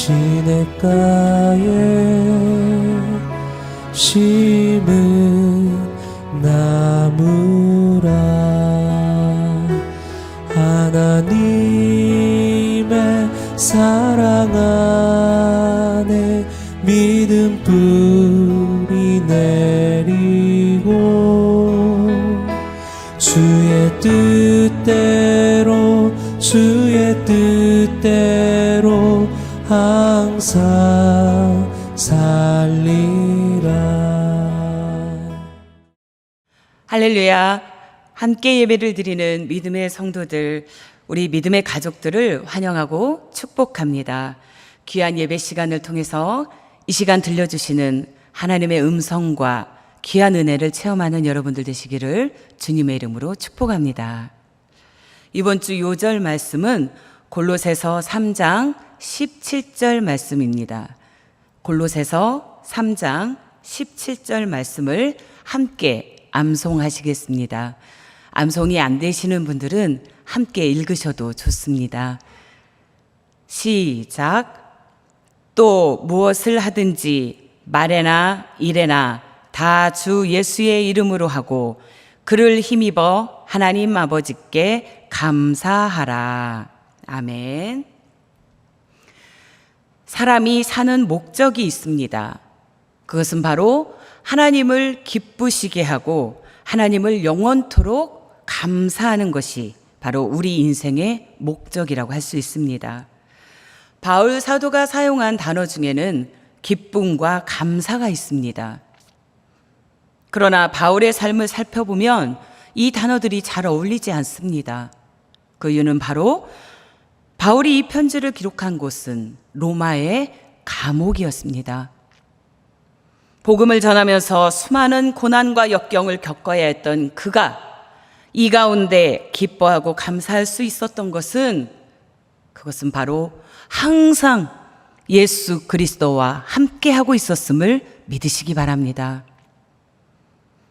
시냇가에 심은 나무라. 하나님의 사랑 안에 믿음 뿌리 내리고 주의 뜻대로 항상 살리라. 할렐루야. 함께 예배를 드리는 믿음의 성도들, 우리 믿음의 가족들을 환영하고 축복합니다. 귀한 예배 시간을 통해서 이 시간 들려주시는 하나님의 음성과 귀한 은혜를 체험하는 여러분들 되시기를 주님의 이름으로 축복합니다. 이번 주 요절 말씀은 골로새서 3장 17절 말씀입니다. 골로새서 3장 17절 말씀을 함께 암송하시겠습니다. 암송이 안 되시는 분들은 함께 읽으셔도 좋습니다. 시작. 또 무엇을 하든지 말에나 일에나 다 주 예수의 이름으로 하고 그를 힘입어 하나님 아버지께 감사하라. 아멘. 사람이 사는 목적이 있습니다. 그것은 바로 하나님을 기쁘시게 하고 하나님을 영원토록 감사하는 것이 바로 우리 인생의 목적이라고 할 수 있습니다. 바울 사도가 사용한 단어 중에는 기쁨과 감사가 있습니다. 그러나 바울의 삶을 살펴보면 이 단어들이 잘 어울리지 않습니다. 그 이유는 바로 바울이 이 편지를 기록한 곳은 로마의 감옥이었습니다. 복음을 전하면서 수많은 고난과 역경을 겪어야 했던 그가 이 가운데 기뻐하고 감사할 수 있었던 것은 그것은 바로 항상 예수 그리스도와 함께하고 있었음을 믿으시기 바랍니다.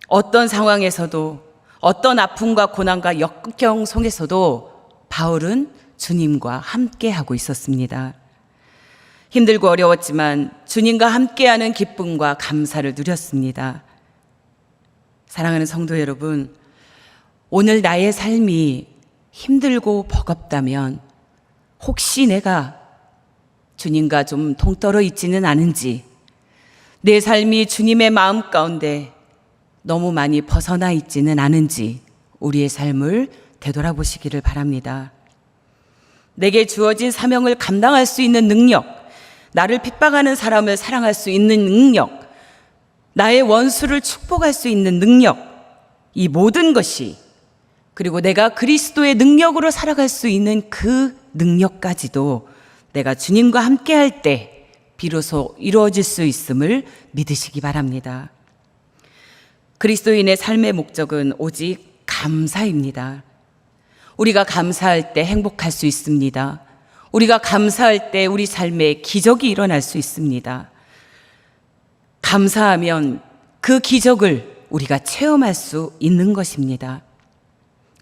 어떤 상황에서도 어떤 아픔과 고난과 역경 속에서도 바울은 주님과 함께하고 있었습니다. 힘들고 어려웠지만 주님과 함께하는 기쁨과 감사를 누렸습니다. 사랑하는 성도 여러분, 오늘 나의 삶이 힘들고 버겁다면 혹시 내가 주님과 좀 동떨어 있지는 않은지, 내 삶이 주님의 마음 가운데 너무 많이 벗어나 있지는 않은지 우리의 삶을 되돌아보시기를 바랍니다. 내게 주어진 사명을 감당할 수 있는 능력, 나를 핍박하는 사람을 사랑할 수 있는 능력, 나의 원수를 축복할 수 있는 능력, 이 모든 것이, 그리고 내가 그리스도의 능력으로 살아갈 수 있는 그 능력까지도 내가 주님과 함께할 때 비로소 이루어질 수 있음을 믿으시기 바랍니다. 그리스도인의 삶의 목적은 오직 감사입니다. 우리가 감사할 때 행복할 수 있습니다. 우리가 감사할 때 우리 삶에 기적이 일어날 수 있습니다. 감사하면 그 기적을 우리가 체험할 수 있는 것입니다.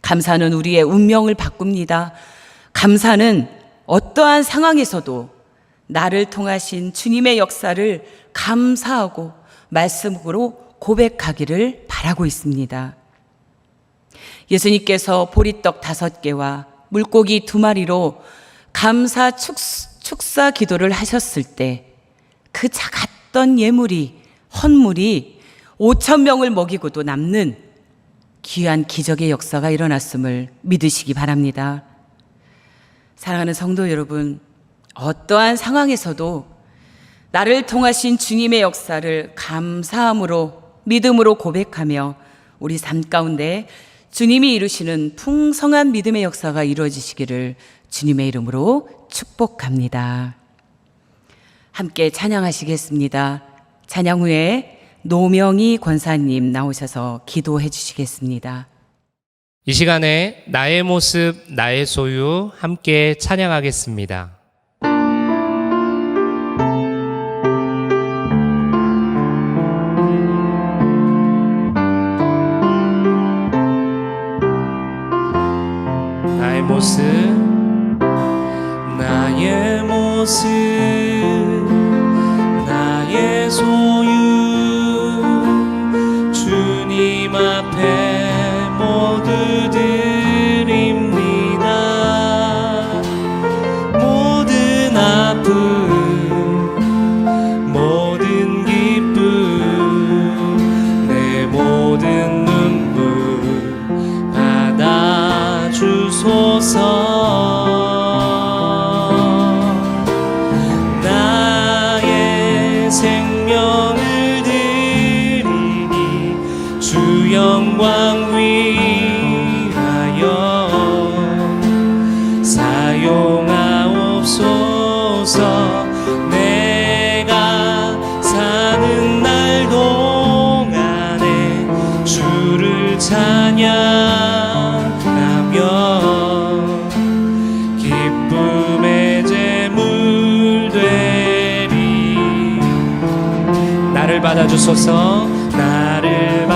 감사는 우리의 운명을 바꿉니다. 감사는 어떠한 상황에서도 나를 통하신 주님의 역사를 감사하고 말씀으로 고백하기를 바라고 있습니다. 예수님께서 보리떡 5개와 물고기 2마리로 감사 축사 기도를 하셨을 때 그 작았던 예물이, 헌물이 5,000명을 먹이고도 남는 귀한 기적의 역사가 일어났음을 믿으시기 바랍니다. 사랑하는 성도 여러분, 어떠한 상황에서도 나를 통하신 주님의 역사를 감사함으로, 믿음으로 고백하며 우리 삶 가운데 주님이 이루시는 풍성한 믿음의 역사가 이루어지시기를 주님의 이름으로 축복합니다. 함께 찬양하시겠습니다. 찬양 후에 노명희 권사님 나오셔서 기도해 주시겠습니다. 이 시간에 나의 모습, 나의 소유 함께 찬양하겠습니다. 나의 모습, 나의 모습 받아주소서. 나를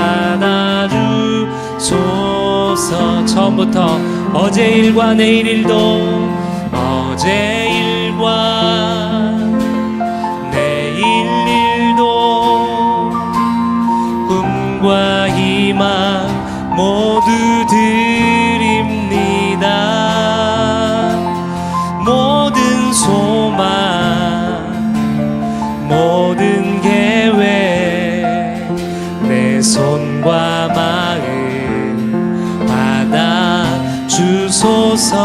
받아주소서. 처음부터 어제 일과 내일 일도, 어제 일과 내일 일도, 꿈과 희망 모두 드립니다. 모든 소망, 모든 계획, 내 손과 마음 받아 주소서.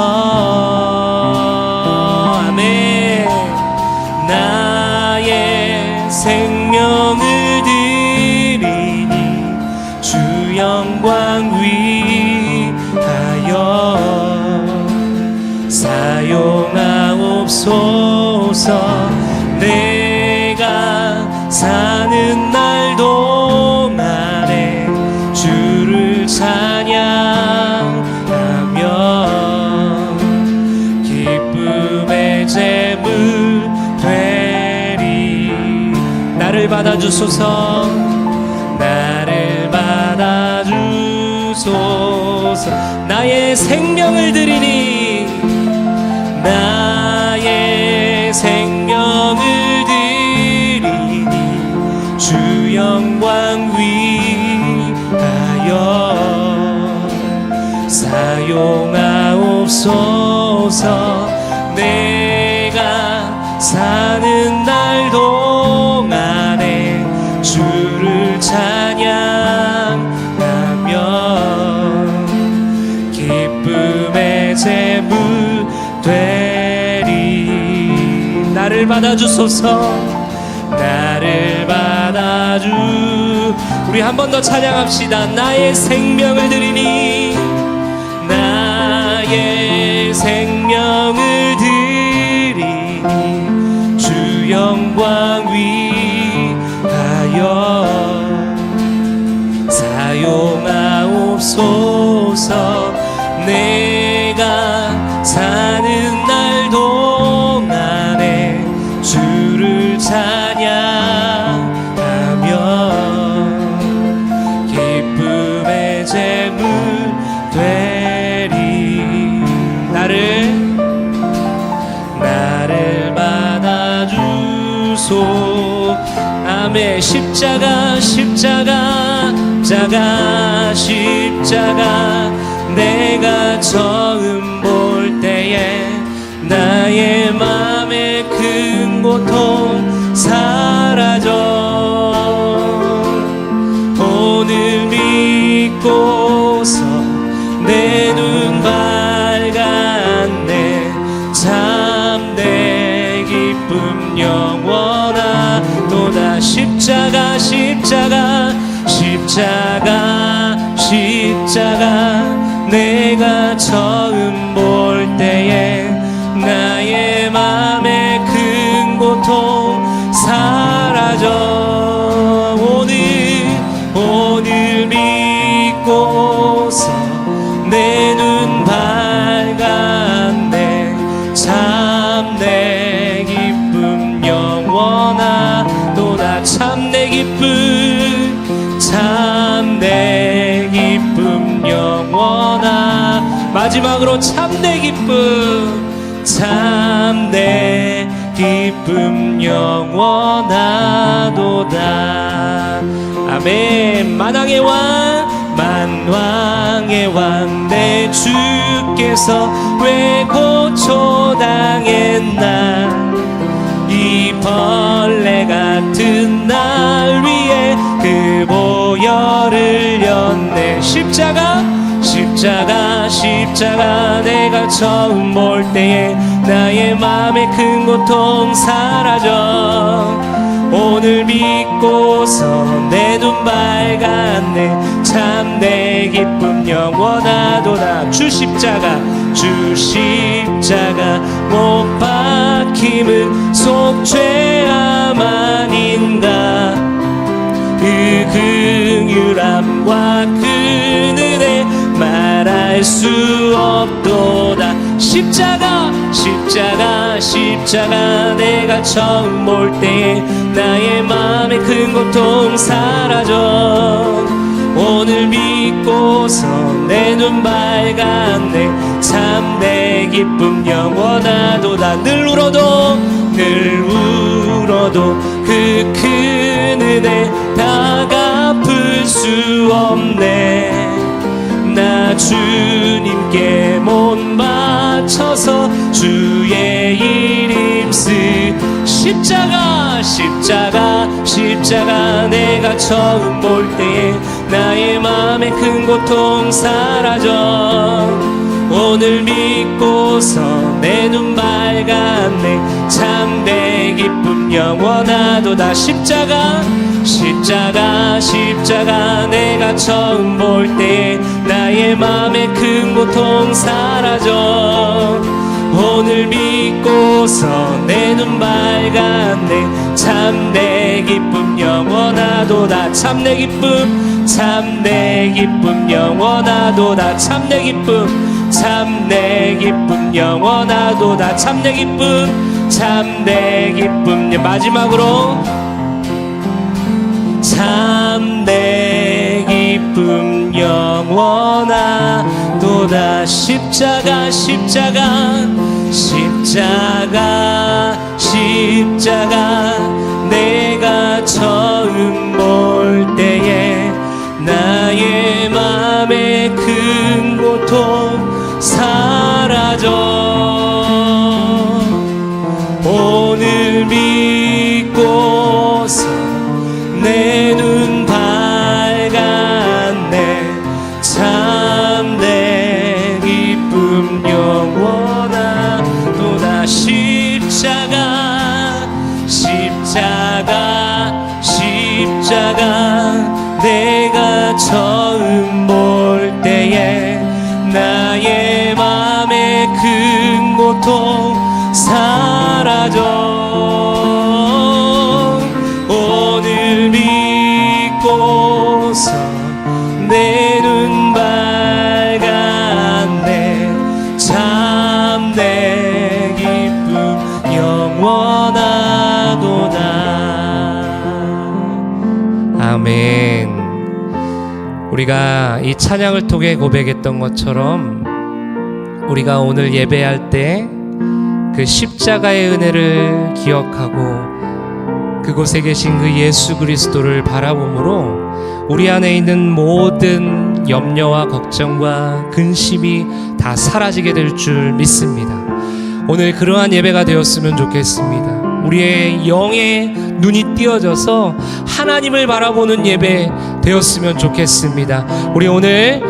아멘. 나의 생명을 드리니 주 영광 위하여 사용하옵소서. 내가 사는 날 동안에 주를 찬양하며 기쁨의 제물 되리. 나를 받아주소서. 나를 받아주소서. 나의 생명을 드리니, 나의 생명을 드리니 주 영광 위하여 사용하옵소서. 내가 사는 날 동안에 주를 찬양하며 기쁨의 제물 되리. 나를 받아주소서. 나를 받아주. 우리 한 번 더 찬양합시다. 나의 생명을 드리니, 나의 생명을 드리니 주 영광 위하여 사용하옵소서. 내가 사는 날 동안에 주를 찬양하며 기쁨의 제물 되리. 나를 받아주소. 아멘. 십자가 내가 처음 볼 때에 나의 맘의 큰 고통 사라져. 오늘 믿고서 내 눈 밝았네. 참내 기쁨 영원하도다. 십자가 내가 처음 볼 때에 나의 맘의 큰 고통 사라져. 오늘 믿고서 내 눈 밝았네. 참내 기쁨 영원하도다. 참내 기쁨 영원하. 마지막으로 참내 기쁨 영원하도다. 아멘. 만왕의 왕 내 주께서 왜 고초당했나. 이 벌레 같은 날 위에 그 보혈을 흘렸네. 십자가 내가 처음 볼 때에 나의 맘의 큰 고통 사라져. 오늘 믿고서 내 눈 밝았네. 참내 기쁨 영원하도다. 주 십자가 못 박힘은 속죄함 아닌가. 그 긍휼함과 그 은혜 말할 수 없도다. 십자가 내가 처음 볼 때에 나의 마음의 큰 고통 사라져. 오늘 믿고서 내 눈 밝았네. 참내 기쁨 영원하도다. 늘 울어도 그 큰 은혜 다 갚을 수 없네. 나 주님께 못 바쳐서 주의 이름 쓰. 십자가 내가 처음 볼 때에 나의 마음의 큰 고통 사라져. 오늘 믿고서 내 눈 밝았네. 참내 기쁨 영원하도다. 십자가 내가 처음 볼 때 나의 마음의 큰 고통 사라져. 오늘 믿고서 내 눈 밝았네. 참내 기쁨 영원하도다. 참내 기쁨 영원하도다. 참내 기쁨 영원하도다. 참내 기쁨 마지막으로 참내 기쁨 영원하도다. 십자가 내가 처음 볼 때에 나의 맘의 큰 고통 사라져. 오늘 믿고서 내 눈 밝았네. 참내 기쁨 영원하도다. 십자가 내가 처음 볼 때에 나의 맘의 큰 고통 사라져. 오늘 믿고서 내 눈 밝았네. 참내 기쁨 영원하도다. 아멘. 우리가 이 찬양을 통해 고백했던 것처럼 우리가 오늘 예배할 때 그 십자가의 은혜를 기억하고 그곳에 계신 그 예수 그리스도를 바라봄으로 우리 안에 있는 모든 염려와 걱정과 근심이 다 사라지게 될 줄 믿습니다. 오늘 그러한 예배가 되었으면 좋겠습니다. 우리의 영의 눈이 띄어져서 하나님을 바라보는 예배 되었으면 좋겠습니다. 우리 오늘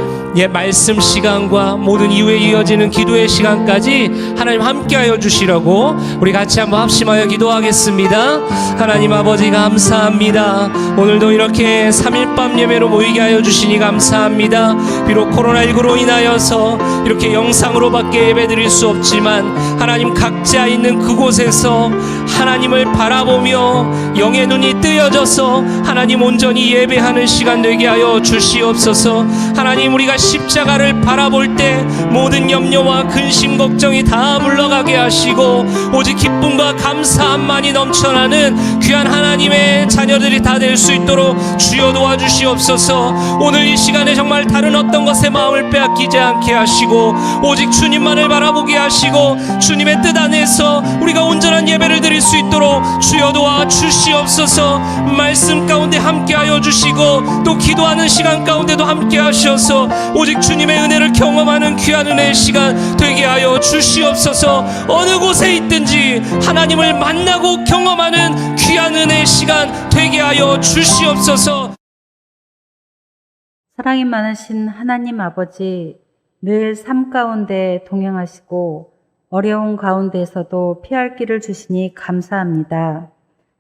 말씀 시간과 모든 이후에 이어지는 기도의 시간까지 하나님 함께하여 주시라고 우리 같이 한번 합심하여 기도하겠습니다. 하나님 아버지 감사합니다. 오늘도 이렇게 3일밤 예배로 모이게 하여 주시니 감사합니다. 비록 코로나19로 인하여서 이렇게 영상으로밖에 예배드릴 수 없지만 하나님 각자 있는 그곳에서 하나님을 바라보며 영의 눈이 뜨여져서 하나님 온전히 예배하는 시간 되게 하여 주시옵소서. 하나님 우리가 십자가를 바라볼 때 모든 염려와 근심 걱정이 다 물러가게 하시고 오직 기쁨과 감사함만이 넘쳐나는 귀한 하나님의 자녀들이 다 될 수 있도록 주여 도와주시옵소서. 오늘 이 시간에 정말 다른 어떤 것에 마음을 빼앗기지 않게 하시고 오직 주님만을 바라보게 하시고 주님의 뜻 안에서 우리가 온전한 예배를 드릴 수 있도록 주여 도와주시옵소서. 말씀 가운데 함께하여 주시고 또 기도하는 시간 가운데도 함께 하셔서 오직 주님의 은혜를 경험하는 귀한 은혜의 시간 되게 하여 주시옵소서. 어느 곳에 있든지 하나님을 만나고 경험하는 귀한 은혜의 시간 되게 하여 주시옵소서. 사랑이 많으신 하나님 아버지, 늘 삶 가운데 동행하시고 어려운 가운데서도 피할 길을 주시니 감사합니다.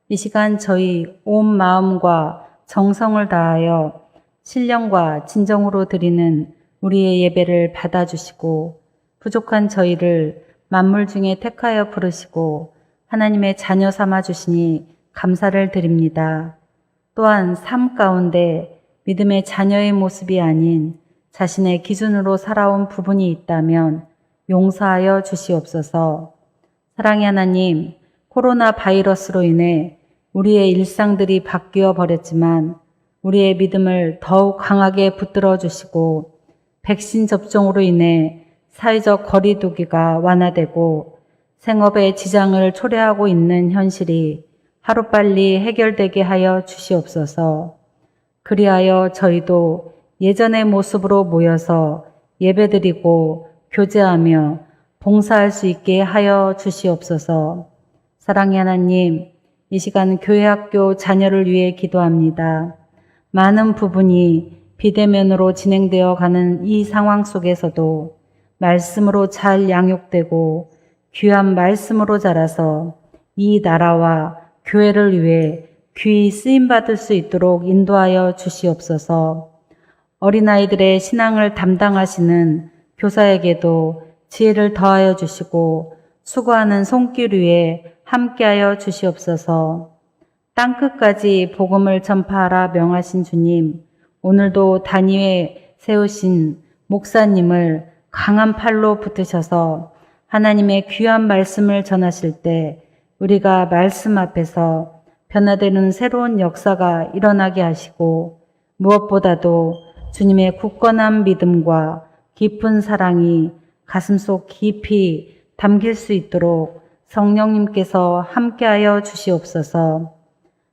이 시간 저희 온 마음과 정성을 다하여 신령과 진정으로 드리는 우리의 예배를 받아주시고 부족한 저희를 만물 중에 택하여 부르시고 하나님의 자녀 삼아 주시니 감사를 드립니다. 또한 삶 가운데 믿음의 자녀의 모습이 아닌 자신의 기준으로 살아온 부분이 있다면 용서하여 주시옵소서. 사랑의 하나님, 코로나 바이러스로 인해 우리의 일상들이 바뀌어 버렸지만 우리의 믿음을 더욱 강하게 붙들어 주시고 백신 접종으로 인해 사회적 거리두기가 완화되고 생업에 지장을 초래하고 있는 현실이 하루빨리 해결되게 하여 주시옵소서. 그리하여 저희도 예전의 모습으로 모여서 예배드리고 교제하며 봉사할 수 있게 하여 주시옵소서. 사랑의 하나님, 이 시간 교회학교 자녀를 위해 기도합니다. 많은 부분이 비대면으로 진행되어 가는 이 상황 속에서도 말씀으로 잘 양육되고 귀한 말씀으로 자라서 이 나라와 교회를 위해 귀히 쓰임받을 수 있도록 인도하여 주시옵소서. 어린아이들의 신앙을 담당하시는 교사에게도 지혜를 더하여 주시고 수고하는 손길 위에 함께하여 주시옵소서. 땅끝까지 복음을 전파하라 명하신 주님, 오늘도 단위에 세우신 목사님을 강한 팔로 붙으셔서 하나님의 귀한 말씀을 전하실 때 우리가 말씀 앞에서 변화되는 새로운 역사가 일어나게 하시고 무엇보다도 주님의 굳건한 믿음과 깊은 사랑이 가슴속 깊이 담길 수 있도록 성령님께서 함께하여 주시옵소서.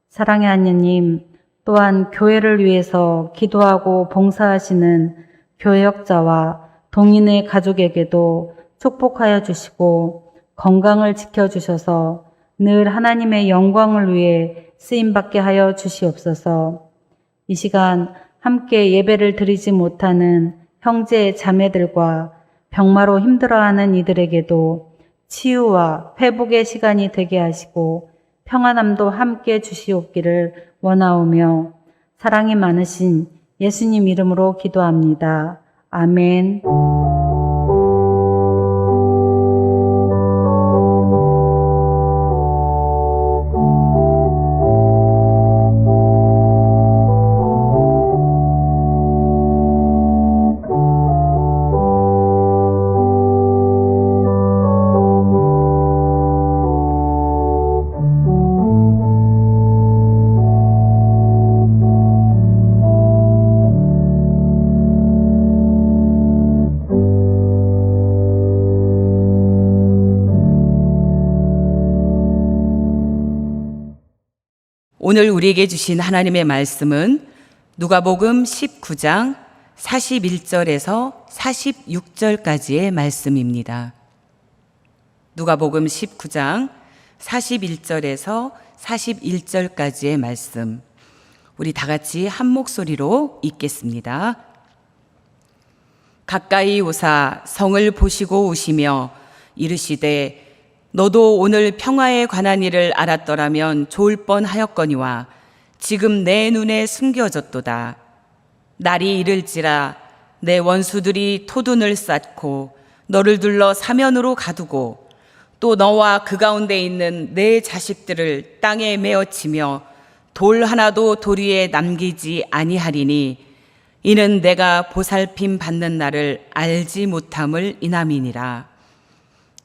사랑의 하느님, 또한 교회를 위해서 기도하고 봉사하시는 교역자와 동인의 가족에게도 축복하여 주시고 건강을 지켜주셔서 늘 하나님의 영광을 위해 쓰임받게 하여 주시옵소서. 이 시간 함께 예배를 드리지 못하는 형제 자매들과 병마로 힘들어하는 이들에게도 치유와 회복의 시간이 되게 하시고 평안함도 함께 주시옵기를 원하오며 사랑이 많으신 예수님 이름으로 기도합니다. 아멘. 오늘 우리에게 주신 하나님의 말씀은 누가복음 19장 41절에서 46절까지의 말씀입니다. 누가복음 19장 41절에서 41절까지의 말씀, 우리 다 같이 한 목소리로 읽겠습니다. 가까이 오사 성을 보시고 오시며 이르시되 너도 오늘 평화에 관한 일을 알았더라면 좋을 뻔하였거니와 지금 내 눈에 숨겨졌도다. 날이 이를지라 내 원수들이 토둔을 쌓고 너를 둘러 사면으로 가두고 또 너와 그 가운데 있는 내 자식들을 땅에 메어치며 돌 하나도 돌 위에 남기지 아니하리니 이는 내가 보살핌 받는 날을 알지 못함을 인함이니라.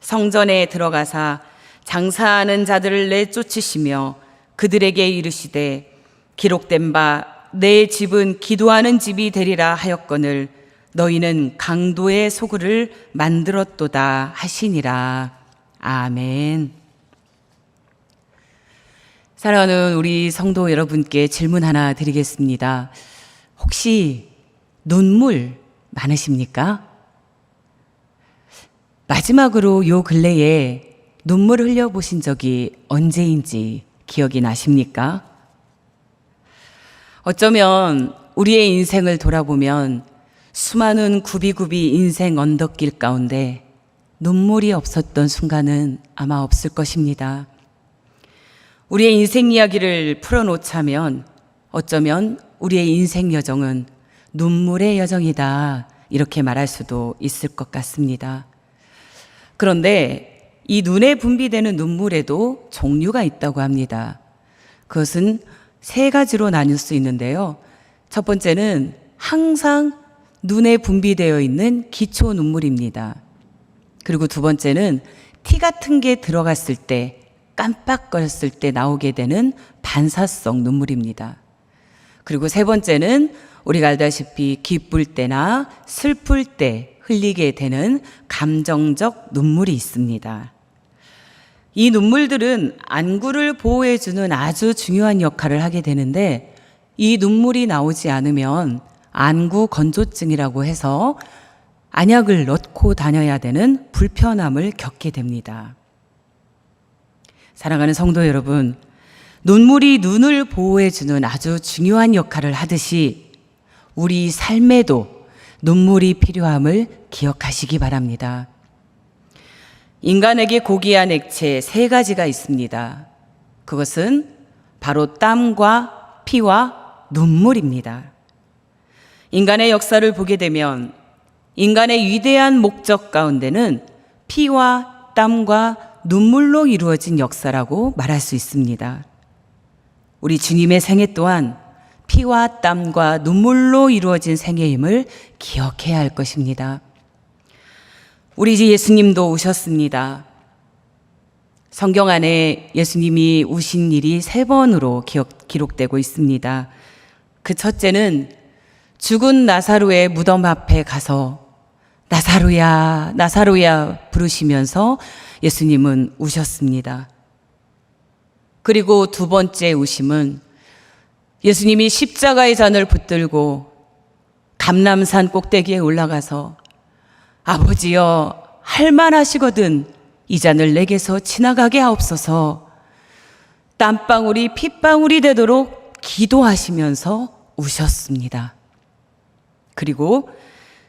성전에 들어가사 장사하는 자들을 내쫓으시며 그들에게 이르시되 기록된 바 내 집은 기도하는 집이 되리라 하였거늘 너희는 강도의 소굴을 만들었도다 하시니라. 아멘. 사랑하는 우리 성도 여러분께 질문 하나 드리겠습니다. 혹시 눈물 많으십니까? 마지막으로 요 근래에 눈물 흘려보신 적이 언제인지 기억이 나십니까? 어쩌면 우리의 인생을 돌아보면 수많은 굽이굽이 인생 언덕길 가운데 눈물이 없었던 순간은 아마 없을 것입니다. 우리의 인생 이야기를 풀어놓자면 어쩌면 우리의 인생 여정은 눈물의 여정이다 이렇게 말할 수도 있을 것 같습니다. 그런데 이 눈에 분비되는 눈물에도 종류가 있다고 합니다. 그것은 세 가지로 나눌 수 있는데요. 첫 번째는 항상 눈에 분비되어 있는 기초 눈물입니다. 그리고 두 번째는 티 같은 게 들어갔을 때, 깜빡거렸을 때 나오게 되는 반사성 눈물입니다. 그리고 세 번째는 우리가 알다시피 기쁠 때나 슬플 때 흘리게 되는 감정적 눈물이 있습니다. 이 눈물들은 안구를 보호해주는 아주 중요한 역할을 하게 되는데, 이 눈물이 나오지 않으면 안구 건조증이라고 해서 안약을 넣고 다녀야 되는 불편함을 겪게 됩니다. 사랑하는 성도 여러분, 눈물이 눈을 보호해주는 아주 중요한 역할을 하듯이 우리 삶에도 눈물이 필요함을 기억하시기 바랍니다. 인간에게 고귀한 액체 세 가지가 있습니다. 그것은 바로 땀과 피와 눈물입니다. 인간의 역사를 보게 되면 인간의 위대한 목적 가운데는 피와 땀과 눈물로 이루어진 역사라고 말할 수 있습니다. 우리 주님의 생애 또한 피와 땀과 눈물로 이루어진 생애임을 기억해야 할 것입니다. 우리 예수님도 우셨습니다. 성경 안에 예수님이 우신 일이 3번으로 기록되고 있습니다. 그 첫째는 죽은 나사로의 무덤 앞에 가서 나사로야, 나사로야 부르시면서 예수님은 우셨습니다. 그리고 두 번째 우심은 예수님이 십자가의 잔을 붙들고 감람산 꼭대기에 올라가서 아버지여, 할만하시거든 이 잔을 내게서 지나가게 하옵소서, 땀방울이 핏방울이 되도록 기도하시면서 우셨습니다. 그리고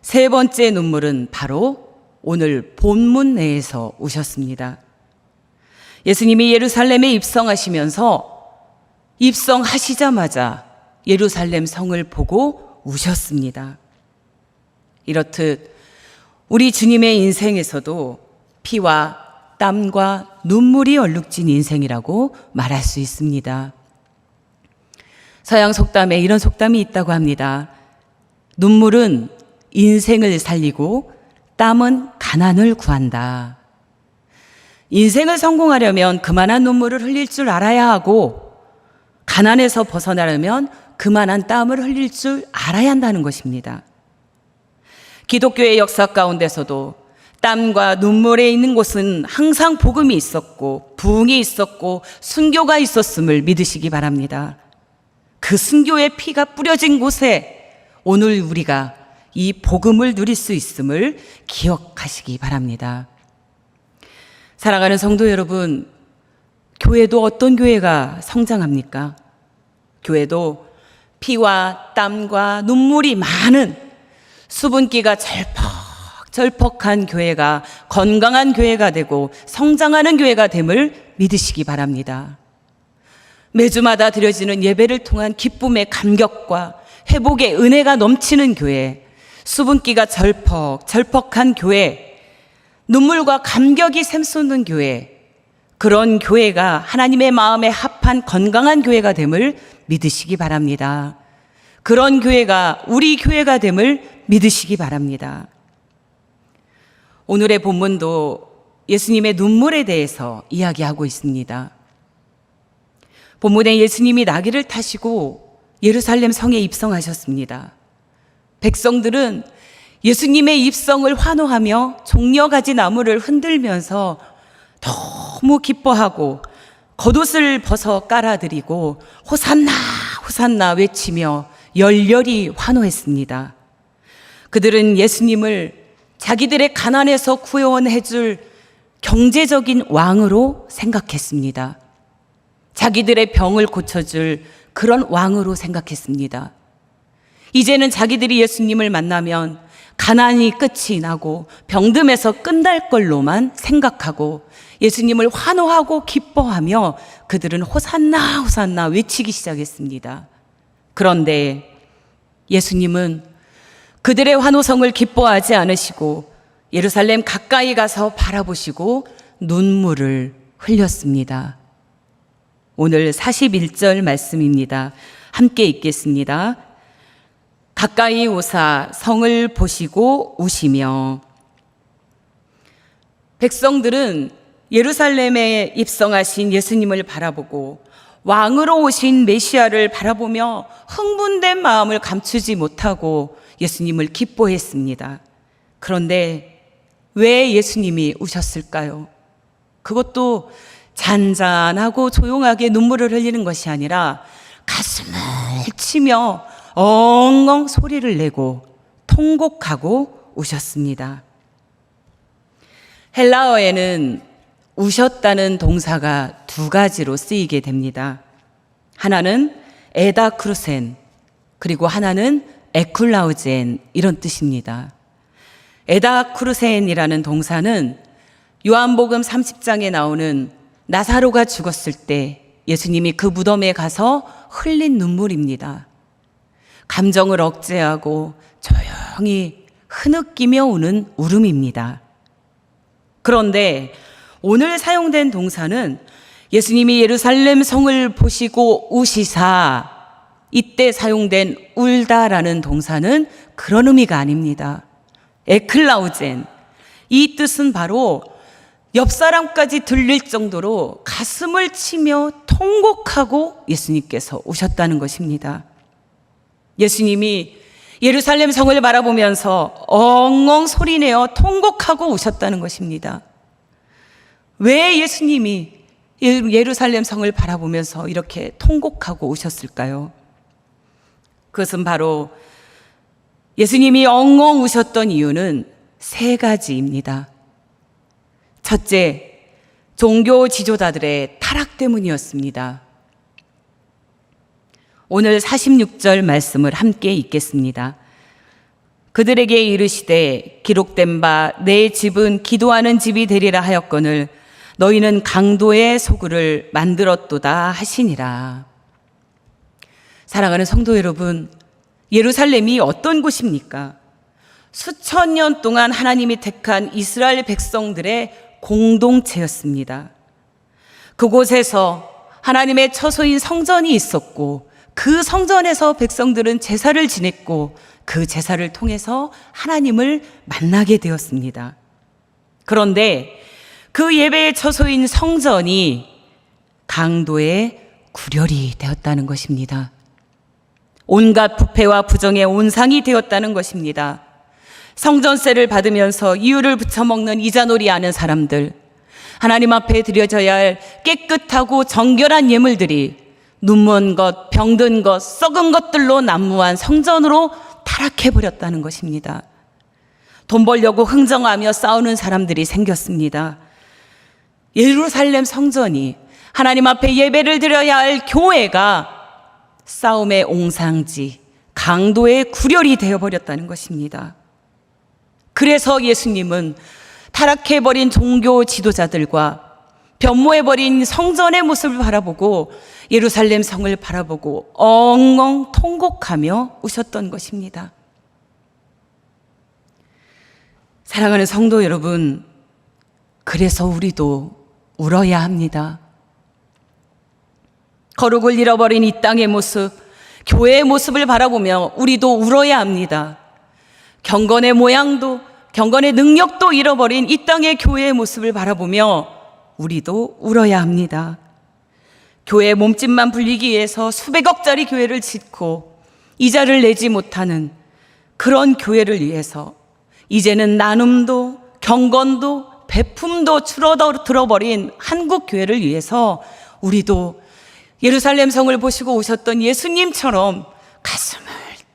세 번째 눈물은 바로 오늘 본문 내에서 우셨습니다. 예수님이 예루살렘에 입성하시면서 입성하시자마자 예루살렘 성을 보고 우셨습니다. 이렇듯 우리 주님의 인생에서도 피와 땀과 눈물이 얼룩진 인생이라고 말할 수 있습니다. 서양 속담에 이런 속담이 있다고 합니다. 눈물은 인생을 살리고 땀은 가난을 구한다. 인생을 성공하려면 그만한 눈물을 흘릴 줄 알아야 하고, 가난에서 벗어나려면 그만한 땀을 흘릴 줄 알아야 한다는 것입니다. 기독교의 역사 가운데서도 땀과 눈물에 있는 곳은 항상 복음이 있었고 부흥이 있었고 순교가 있었음을 믿으시기 바랍니다. 그 순교의 피가 뿌려진 곳에 오늘 우리가 이 복음을 누릴 수 있음을 기억하시기 바랍니다. 사랑하는 성도 여러분, 교회도 어떤 교회가 성장합니까? 교회도 피와 땀과 눈물이 많은 수분기가 절퍽절퍽한 교회가 건강한 교회가 되고 성장하는 교회가 됨을 믿으시기 바랍니다. 매주마다 드려지는 예배를 통한 기쁨의 감격과 회복의 은혜가 넘치는 교회, 수분기가 절퍽절퍽한 교회, 눈물과 감격이 샘솟는 교회, 그런 교회가 하나님의 마음에 합한 건강한 교회가 됨을 믿으시기 바랍니다. 그런 교회가 우리 교회가 됨을 믿으시기 바랍니다. 오늘의 본문도 예수님의 눈물에 대해서 이야기하고 있습니다. 본문에 예수님이 나귀를 타시고 예루살렘 성에 입성하셨습니다. 백성들은 예수님의 입성을 환호하며 종려가지 나무를 흔들면서 너무 기뻐하고 겉옷을 벗어 깔아드리고 호산나 호산나 외치며 열렬히 환호했습니다. 그들은 예수님을 자기들의 가난에서 구원해 줄 경제적인 왕으로 생각했습니다. 자기들의 병을 고쳐줄 그런 왕으로 생각했습니다. 이제는 자기들이 예수님을 만나면 가난이 끝이 나고 병듦에서 끝날 걸로만 생각하고 예수님을 환호하고 기뻐하며 그들은 호산나 호산나 외치기 시작했습니다. 그런데 예수님은 그들의 환호성을 기뻐하지 않으시고 예루살렘 가까이 가서 바라보시고 눈물을 흘렸습니다. 오늘 41절 말씀입니다. 함께 읽겠습니다. 가까이 오사 성을 보시고 우시며, 백성들은 예루살렘에 입성하신 예수님을 바라보고 왕으로 오신 메시아를 바라보며 흥분된 마음을 감추지 못하고 예수님을 기뻐했습니다. 그런데 왜 예수님이 우셨을까요? 그것도 잔잔하고 조용하게 눈물을 흘리는 것이 아니라 가슴을 치며 엉엉 소리를 내고 통곡하고 우셨습니다. 헬라어에는 우셨다는 동사가 두 가지로 쓰이게 됩니다. 하나는 에다크루센, 그리고 하나는 에쿨라우젠, 이런 뜻입니다. 에다크루센이라는 동사는 요한복음 30장에 나오는 나사로가 죽었을 때 예수님이 그 무덤에 가서 흘린 눈물입니다. 감정을 억제하고 조용히 흐느끼며 우는 울음입니다. 그런데 오늘 사용된 동사는 예수님이 예루살렘 성을 보시고 우시사, 이때 사용된 울다라는 동사는 그런 의미가 아닙니다. 에클라우젠, 이 뜻은 바로 옆 사람까지 들릴 정도로 가슴을 치며 통곡하고 예수님께서 우셨다는 것입니다. 예수님이 예루살렘 성을 바라보면서 엉엉 소리내어 통곡하고 우셨다는 것입니다. 왜 예수님이 예루살렘 성을 바라보면서 이렇게 통곡하고 우셨을까요? 그것은 바로 예수님이 엉엉 우셨던 이유는 세 가지입니다. 첫째, 종교 지도자들의 타락 때문이었습니다. 오늘 46절 말씀을 함께 읽겠습니다. 그들에게 이르시되 기록된 바 내 집은 기도하는 집이 되리라 하였거늘 너희는 강도의 소굴을 만들었도다 하시니라. 사랑하는 성도 여러분, 예루살렘이 어떤 곳입니까? 수천 년 동안 하나님이 택한 이스라엘 백성들의 공동체였습니다. 그곳에서 하나님의 처소인 성전이 있었고 그 성전에서 백성들은 제사를 지냈고 그 제사를 통해서 하나님을 만나게 되었습니다. 그런데 그 예배의 처소인 성전이 강도의 구렬이 되었다는 것입니다. 온갖 부패와 부정의 온상이 되었다는 것입니다. 성전세를 받으면서 이유를 붙여먹는 이자놀이 하는 사람들, 하나님 앞에 드려져야 할 깨끗하고 정결한 예물들이 눈먼 것, 병든 것, 썩은 것들로 난무한 성전으로 타락해버렸다는 것입니다. 돈 벌려고 흥정하며 싸우는 사람들이 생겼습니다. 예루살렘 성전이 하나님 앞에 예배를 드려야 할 교회가 싸움의 옹상지, 강도의 구렬이 되어버렸다는 것입니다. 그래서 예수님은 타락해버린 종교 지도자들과 변모해버린 성전의 모습을 바라보고 예루살렘 성을 바라보고 엉엉 통곡하며 우셨던 것입니다. 사랑하는 성도 여러분, 그래서 우리도 울어야 합니다. 거룩을 잃어버린 이 땅의 모습, 교회의 모습을 바라보며 우리도 울어야 합니다. 경건의 모양도, 경건의 능력도 잃어버린 이 땅의 교회의 모습을 바라보며 우리도 울어야 합니다. 교회의 몸집만 불리기 위해서 수백억짜리 교회를 짓고 이자를 내지 못하는 그런 교회를 위해서 이제는 나눔도 경건도 베품도 줄어들어버린 한국 교회를 위해서 우리도 예루살렘 성을 보시고 오셨던 예수님처럼 가슴을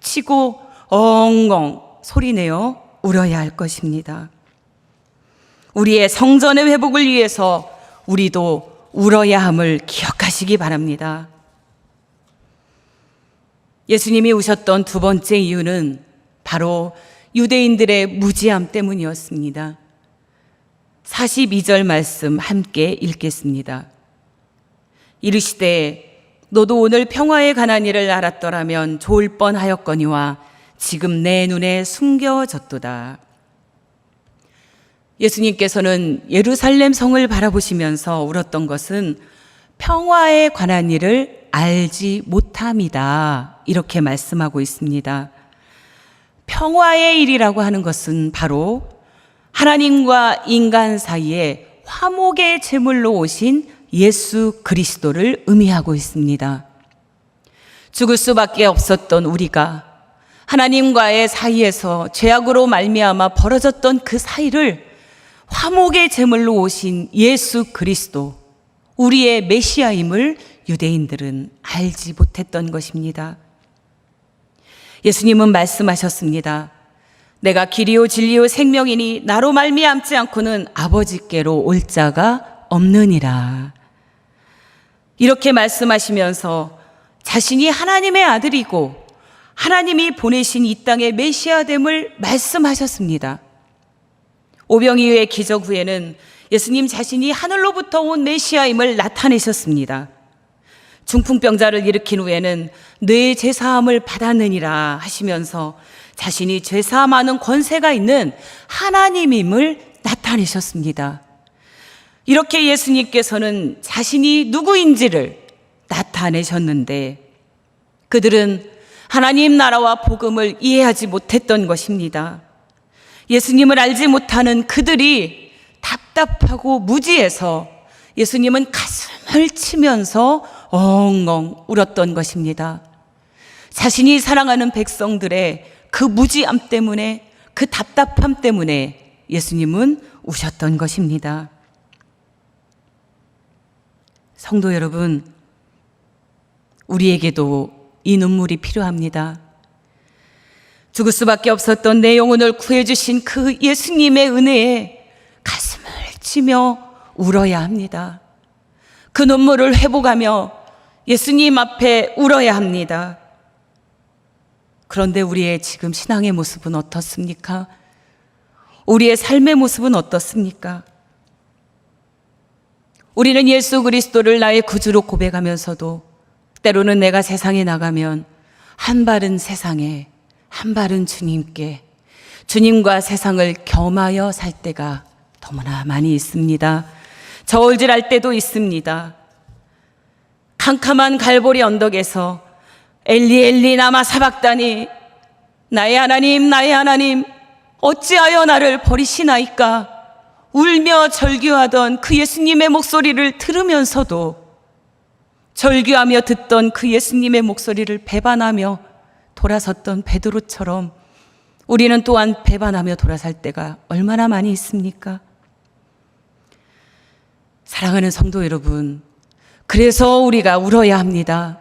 치고 엉엉 소리내어 울어야 할 것입니다. 우리의 성전의 회복을 위해서 우리도 울어야 함을 기억하시기 바랍니다. 예수님이 우셨던 두 번째 이유는 바로 유대인들의 무지함 때문이었습니다. 42절 말씀 함께 읽겠습니다. 이르시되 너도 오늘 평화에 관한 일을 알았더라면 좋을 뻔하였거니와 지금 내 눈에 숨겨졌도다. 예수님께서는 예루살렘 성을 바라보시면서 울었던 것은 평화에 관한 일을 알지 못함이다, 이렇게 말씀하고 있습니다. 평화의 일이라고 하는 것은 바로 하나님과 인간 사이에 화목의 제물로 오신 예수 그리스도를 의미하고 있습니다. 죽을 수밖에 없었던 우리가 하나님과의 사이에서 죄악으로 말미암아 벌어졌던 그 사이를 화목의 제물로 오신 예수 그리스도, 우리의 메시아임을 유대인들은 알지 못했던 것입니다. 예수님은 말씀하셨습니다. 내가 길이요 진리요 생명이니 나로 말미암지 않고는 아버지께로 올 자가 없느니라. 이렇게 말씀하시면서 자신이 하나님의 아들이고 하나님이 보내신 이 땅의 메시아됨을 말씀하셨습니다. 오병이어의 기적 후에는 예수님 자신이 하늘로부터 온 메시아임을 나타내셨습니다. 중풍병자를 일으킨 후에는 뇌 제사함을 받았느니라 하시면서 자신이 죄사함하는 권세가 있는 하나님임을 나타내셨습니다. 이렇게 예수님께서는 자신이 누구인지를 나타내셨는데 그들은 하나님 나라와 복음을 이해하지 못했던 것입니다. 예수님을 알지 못하는 그들이 답답하고 무지해서 예수님은 가슴을 치면서 엉엉 울었던 것입니다. 자신이 사랑하는 백성들의 그 무지함 때문에, 그 답답함 때문에 예수님은 우셨던 것입니다. 성도 여러분, 우리에게도 이 눈물이 필요합니다. 죽을 수밖에 없었던 내 영혼을 구해주신 그 예수님의 은혜에 가슴을 치며 울어야 합니다. 그 눈물을 회복하며 예수님 앞에 울어야 합니다. 그런데 우리의 지금 신앙의 모습은 어떻습니까? 우리의 삶의 모습은 어떻습니까? 우리는 예수 그리스도를 나의 구주로 고백하면서도 때로는 내가 세상에 나가면 한 발은 세상에, 한 발은 주님께, 주님과 세상을 겸하여 살 때가 너무나 많이 있습니다. 저울질할 때도 있습니다. 캄캄한 갈보리 언덕에서 엘리 엘리 나마 사박다니, 나의 하나님 어찌하여 나를 버리시나이까 울며 절규하던 그 예수님의 목소리를 들으면서도 절규하며 듣던 그 예수님의 목소리를 배반하며 돌아섰던 베드로처럼 우리는 또한 배반하며 돌아설 때가 얼마나 많이 있습니까? 사랑하는 성도 여러분, 그래서 우리가 울어야 합니다.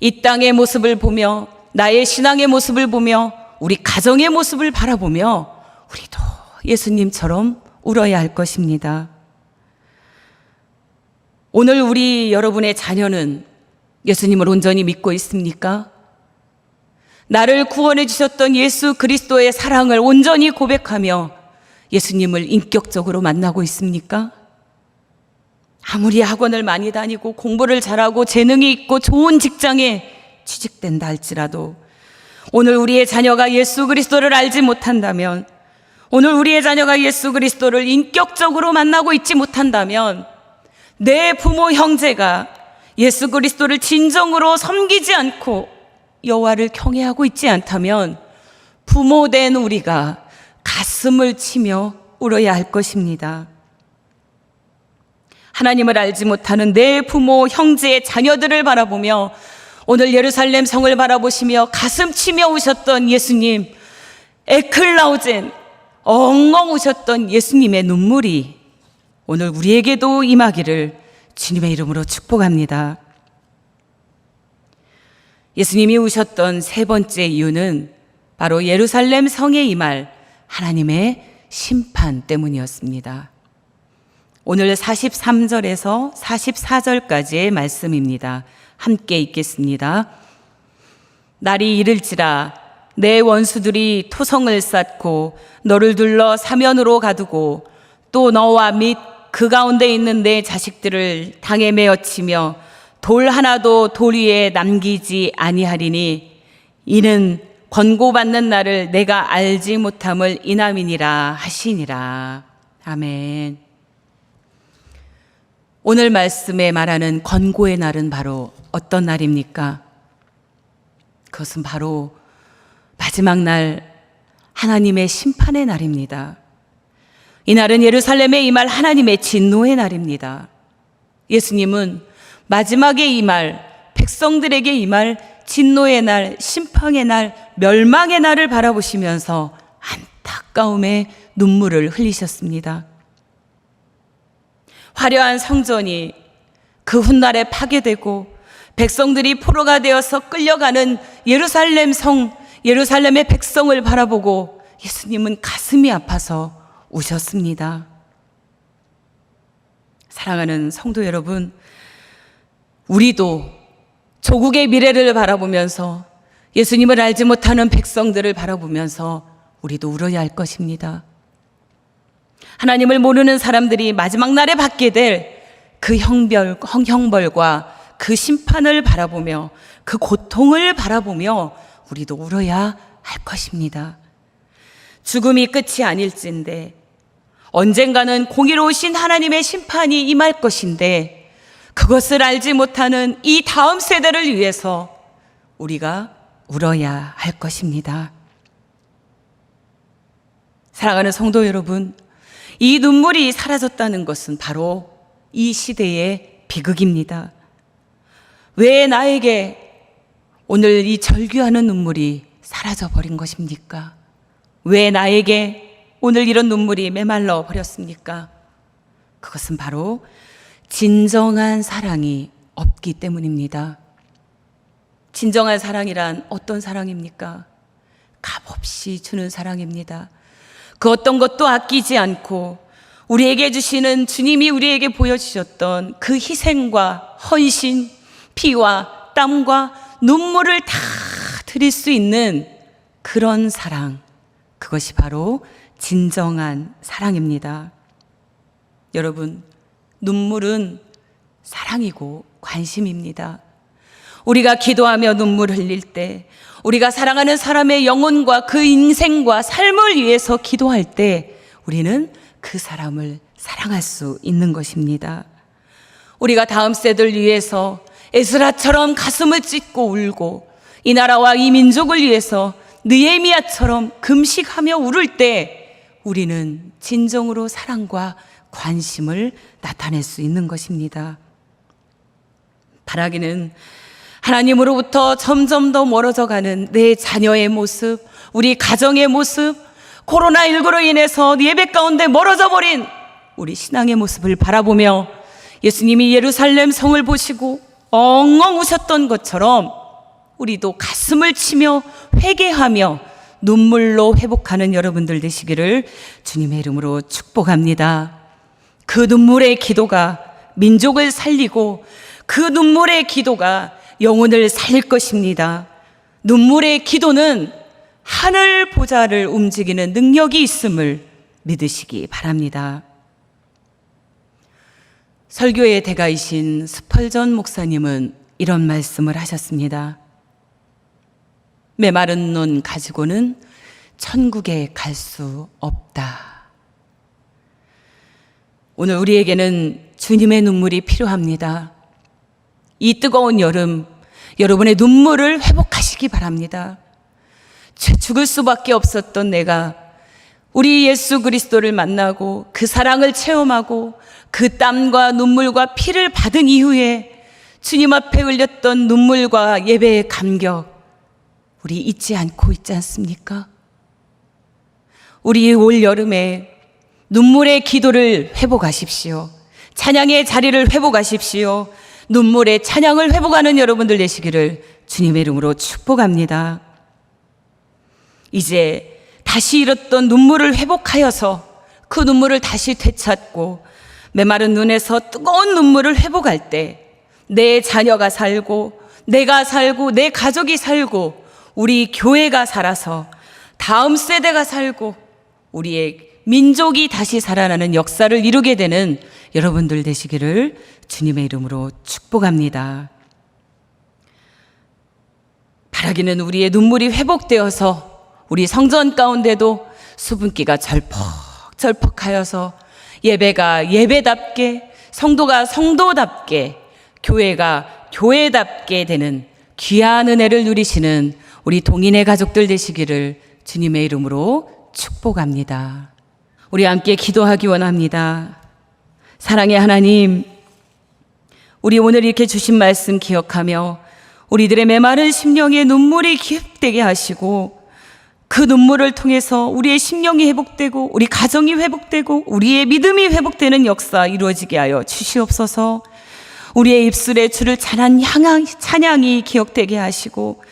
이 땅의 모습을 보며, 나의 신앙의 모습을 보며, 우리 가정의 모습을 바라보며 우리도 예수님처럼 울어야 할 것입니다. 오늘 우리 여러분의 자녀는 예수님을 온전히 믿고 있습니까? 나를 구원해 주셨던 예수 그리스도의 사랑을 온전히 고백하며 예수님을 인격적으로 만나고 있습니까? 아무리 학원을 많이 다니고 공부를 잘하고 재능이 있고 좋은 직장에 취직된다 할지라도 오늘 우리의 자녀가 예수 그리스도를 알지 못한다면, 오늘 우리의 자녀가 예수 그리스도를 인격적으로 만나고 있지 못한다면, 내 부모 형제가 예수 그리스도를 진정으로 섬기지 않고 여호와를 경외하고 있지 않다면 부모된 우리가 가슴을 치며 울어야 할 것입니다. 하나님을 알지 못하는 내 부모, 형제의 자녀들을 바라보며 오늘 예루살렘 성을 바라보시며 가슴 치며 우셨던 예수님, 에클라오젠, 엉엉 우셨던 예수님의 눈물이 오늘 우리에게도 임하기를 주님의 이름으로 축복합니다. 예수님이 우셨던 세 번째 이유는 바로 예루살렘 성에 임할 하나님의 심판 때문이었습니다. 오늘 43절에서 44절까지의 말씀입니다. 함께 읽겠습니다. 날이 이를지라 내 원수들이 토성을 쌓고 너를 둘러 사면으로 가두고 또 너와 및 그 가운데 있는 내 자식들을 당에 메어치며 돌 하나도 돌 위에 남기지 아니하리니 이는 권고받는 날을 내가 알지 못함을 인함이니라 하시니라. 아멘. 오늘 말씀에 말하는 권고의 날은 바로 어떤 날입니까? 그것은 바로 마지막 날 하나님의 심판의 날입니다. 이날은 예루살렘에 임할 하나님의 진노의 날입니다. 예수님은 마지막에 임할, 백성들에게 임할 진노의 날, 심판의 날, 멸망의 날을 바라보시면서 안타까움의 눈물을 흘리셨습니다. 화려한 성전이 그 훗날에 파괴되고 백성들이 포로가 되어서 끌려가는 예루살렘 성, 예루살렘의 백성을 바라보고 예수님은 가슴이 아파서 우셨습니다. 사랑하는 성도 여러분, 우리도 조국의 미래를 바라보면서 예수님을 알지 못하는 백성들을 바라보면서 우리도 울어야 할 것입니다. 하나님을 모르는 사람들이 마지막 날에 받게 될 그 형벌과 그 심판을 바라보며 그 고통을 바라보며 우리도 울어야 할 것입니다. 죽음이 끝이 아닐진데 언젠가는 공의로우신 하나님의 심판이 임할 것인데 그것을 알지 못하는 이 다음 세대를 위해서 우리가 울어야 할 것입니다. 사랑하는 성도 여러분, 이 눈물이 사라졌다는 것은 바로 이 시대의 비극입니다. 왜 나에게 오늘 이 절규하는 눈물이 사라져 버린 것입니까? 왜 나에게 오늘 이런 눈물이 메말라 버렸습니까? 그것은 바로 진정한 사랑이 없기 때문입니다. 진정한 사랑이란 어떤 사랑입니까? 값없이 주는 사랑입니다. 그 어떤 것도 아끼지 않고 우리에게 주시는 주님이 우리에게 보여주셨던 그 희생과 헌신, 피와 땀과 눈물을 다 드릴 수 있는 그런 사랑, 그것이 바로 진정한 사랑입니다. 여러분, 눈물은 사랑이고 관심입니다. 우리가 기도하며 눈물 흘릴 때, 우리가 사랑하는 사람의 영혼과 그 인생과 삶을 위해서 기도할 때 우리는 그 사람을 사랑할 수 있는 것입니다. 우리가 다음 세대를 위해서 에스라처럼 가슴을 찢고 울고 이 나라와 이 민족을 위해서 느헤미야처럼 금식하며 울을 때 우리는 진정으로 사랑과 관심을 나타낼 수 있는 것입니다. 바라기는 하나님으로부터 점점 더 멀어져 가는 내 자녀의 모습, 우리 가정의 모습, 코로나19로 인해서 예배 가운데 멀어져 버린 우리 신앙의 모습을 바라보며 예수님이 예루살렘 성을 보시고 엉엉 우셨던 것처럼 우리도 가슴을 치며 회개하며 눈물로 회복하는 여러분들 되시기를 주님의 이름으로 축복합니다. 그 눈물의 기도가 민족을 살리고 그 눈물의 기도가 영혼을 살릴 것입니다. 눈물의 기도는 하늘 보좌를 움직이는 능력이 있음을 믿으시기 바랍니다. 설교의 대가이신 스펄전 목사님은 이런 말씀을 하셨습니다. 메마른 눈 가지고는 천국에 갈 수 없다. 오늘 우리에게는 주님의 눈물이 필요합니다. 이 뜨거운 여름, 여러분의 눈물을 회복하시기 바랍니다. 죽을 수밖에 없었던 내가 우리 예수 그리스도를 만나고 그 사랑을 체험하고 그 땀과 눈물과 피를 받은 이후에 주님 앞에 흘렸던 눈물과 예배의 감격, 우리 잊지 않고 있지 않습니까? 우리 올 여름에 눈물의 기도를 회복하십시오. 찬양의 자리를 회복하십시오. 눈물의 찬양을 회복하는 여러분들 되시기를 주님의 이름으로 축복합니다. 이제 다시 잃었던 눈물을 회복하여서 그 눈물을 다시 되찾고 메마른 눈에서 뜨거운 눈물을 회복할 때 내 자녀가 살고 내가 살고 내 가족이 살고 우리 교회가 살아서 다음 세대가 살고 우리의 민족이 다시 살아나는 역사를 이루게 되는 여러분들 되시기를 주님의 이름으로 축복합니다. 바라기는 우리의 눈물이 회복되어서 우리 성전 가운데도 수분기가 절퍽절퍽하여서 예배가 예배답게, 성도가 성도답게, 교회가 교회답게 되는 귀한 은혜를 누리시는 우리 동인의 가족들 되시기를 주님의 이름으로 축복합니다. 우리 함께 기도하기 원합니다. 사랑의 하나님, 우리 오늘 이렇게 주신 말씀 기억하며 우리들의 메마른 심령에 눈물이 기입되게 하시고 그 눈물을 통해서 우리의 심령이 회복되고 우리 가정이 회복되고 우리의 믿음이 회복되는 역사 이루어지게 하여 주시옵소서. 우리의 입술에 주를 찬양이 기억되게 하시고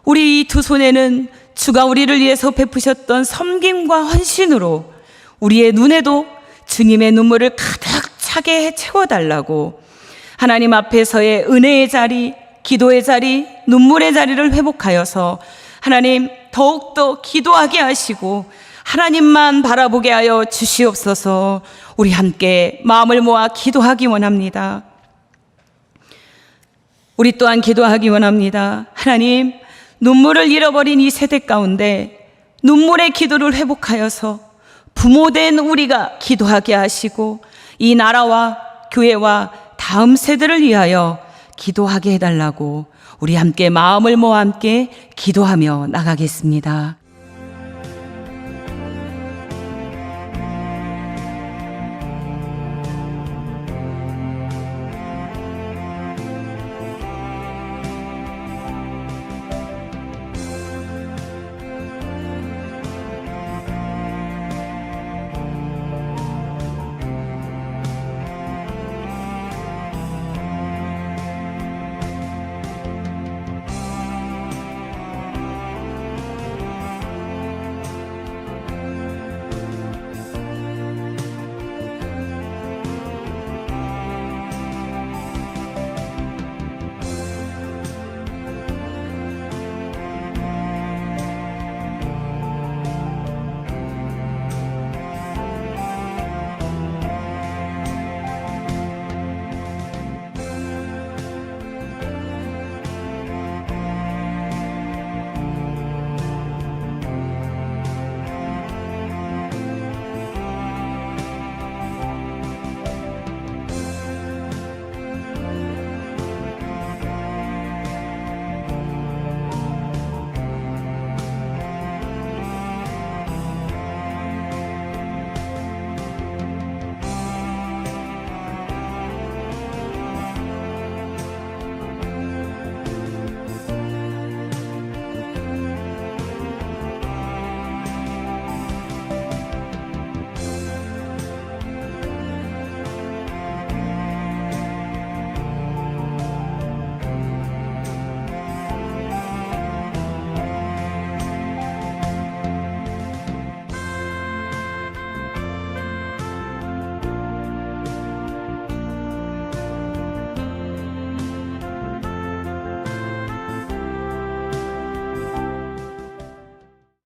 우리 이 두 손에는 주가 우리를 위해서 베푸셨던 섬김과 헌신으로 우리의 눈에도 주님의 눈물을 가득 차게 채워달라고 하나님 앞에서의 은혜의 자리, 기도의 자리, 눈물의 자리를 회복하여서 하나님 더욱더 기도하게 하시고 하나님만 바라보게 하여 주시옵소서. 우리 함께 마음을 모아 기도하기 원합니다. 우리 또한 기도하기 원합니다. 하나님, 눈물을 잃어버린 이 세대 가운데 눈물의 기도를 회복하여서 부모된 우리가 기도하게 하시고 이 나라와 교회와 다음 세대를 위하여 기도하게 해달라고 우리 함께 마음을 모아 함께 기도하며 나가겠습니다.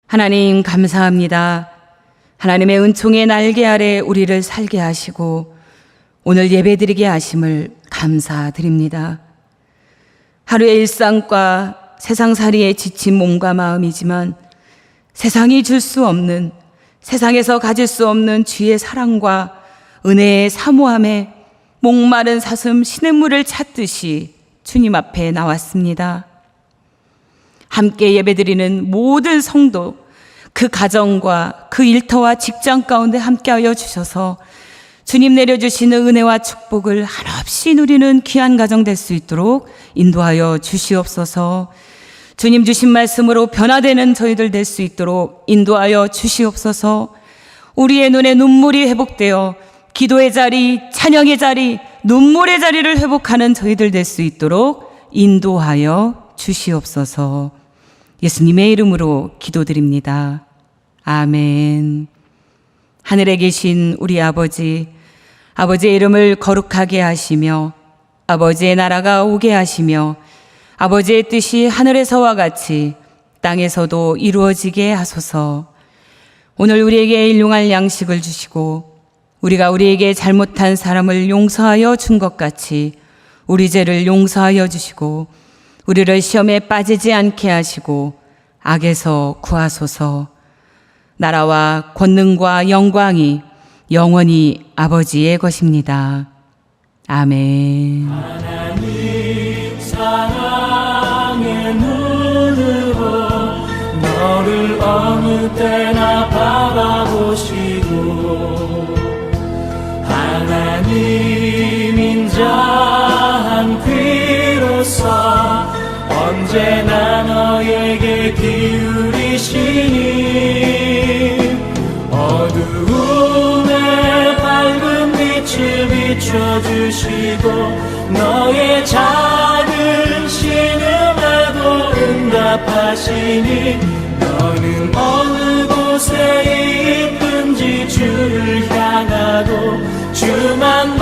하나님 감사합니다. 하나님의 은총의 날개 아래 우리를 살게 하시고 오늘 예배드리게 하심을 감사드립니다. 하루의 일상과 세상살이에 지친 몸과 마음이지만 세상이 줄 수 없는, 세상에서 가질 수 없는 주의 사랑과 은혜의 사모함에 목마른 사슴 시냇물을 찾듯이 주님 앞에 나왔습니다. 함께 예배드리는 모든 성도, 그 가정과 그 일터와 직장 가운데 함께하여 주셔서 주님 내려주시는 은혜와 축복을 한없이 누리는 귀한 가정 될 수 있도록 인도하여 주시옵소서. 주님 주신 말씀으로 변화되는 저희들 될 수 있도록 인도하여 주시옵소서. 우리의 눈에 눈물이 회복되어 기도의 자리, 찬양의 자리, 눈물의 자리를 회복하는 저희들 될 수 있도록 인도하여 주시옵소서. 예수님의 이름으로 기도드립니다. 아멘. 하늘에 계신 우리 아버지, 아버지의 이름을 거룩하게 하시며 아버지의 나라가 오게 하시며 아버지의 뜻이 하늘에서와 같이 땅에서도 이루어지게 하소서. 오늘 우리에게 일용할 양식을 주시고 우리가 우리에게 잘못한 사람을 용서하여 준 것 같이 우리 죄를 용서하여 주시고 우리를 시험에 빠지지 않게 하시고 악에서 구하소서. 나라와 권능과 영광이 영원히 아버지의 것입니다. 아멘. 하나님 사랑의 눈으로 너를 어느 때나 바라보시고 언제나 너에게 기울이시니 어두움에 밝은 빛을 비춰주시고 너의 작은 신음에도 응답하시니 너는 어느 곳에 있든지 주를 향하고 주만